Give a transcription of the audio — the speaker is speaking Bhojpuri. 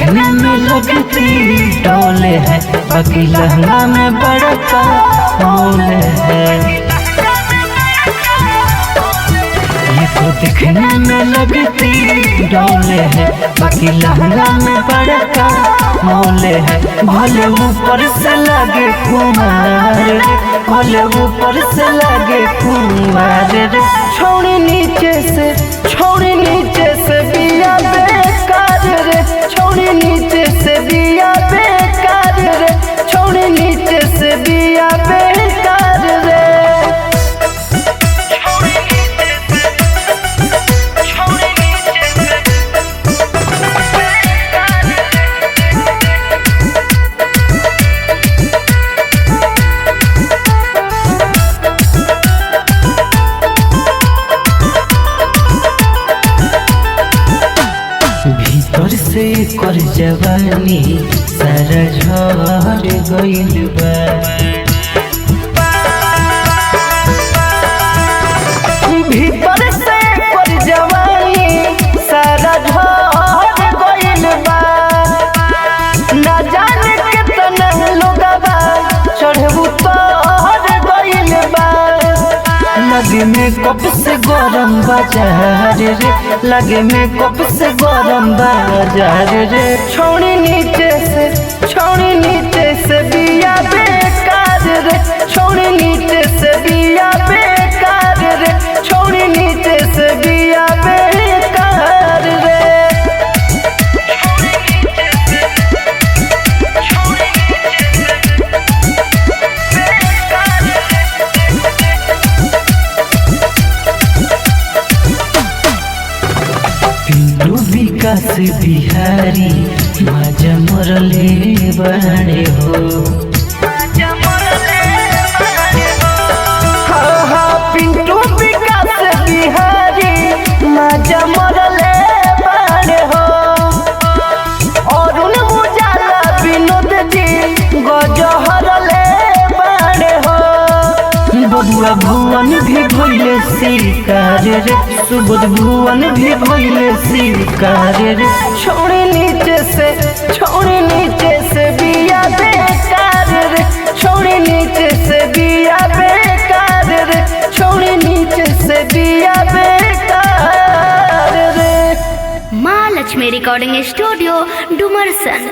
दिखने में लगती डोले है, बाकी लहंगा में बड़का मोल है। ये तो दिखने में लगती डोले है, बाकी लहंगा में बड़का मोल है। भले ऊपर से लगे कुमार रे, भले ऊपर से लगे कुमार रे। छोड़ी नीचे से बिया बेकार रे, छोड़ी नीचे से बिया बेकार रे, छोड़ी नीचे से बिया बेकार रे। भीतर से कर जवानी सारा झड़ गइल बा। भीतर से कर जवानी सारा झड़ गइल बा। ना जाने कितना लोगवा चढ़बू तोहर गइल बा। लगे में कप से गरम बाजार रे, लगे में कप से गरम बाजार रे। छोड़ी नीचे से बिया बेकार रे, छोड़ी नीचे से बिया बेकार रे, छोड़ी नीचे से बिया बेकार रे। पिंटू विकास बिहारी माजा मरले बाड़े हो। हाँ, पिंटू विकास बिहारी माजा मरले बाड़े हो। अरुण उजाला विनोद जी गजहरले बाड़े हो। बबुआ भुवन भी भइले शिकार रे, सुबोध भुवन भी भइले शिकार रे। छोड़ी नीचे से बिया बेकार रे, छोड़ी नीचे से बिया बेकार रे, छोड़ी नीचे से बिया बेकार रे। माँ लक्ष्मी रिकॉर्डिंग स्टूडियो डुमरसन।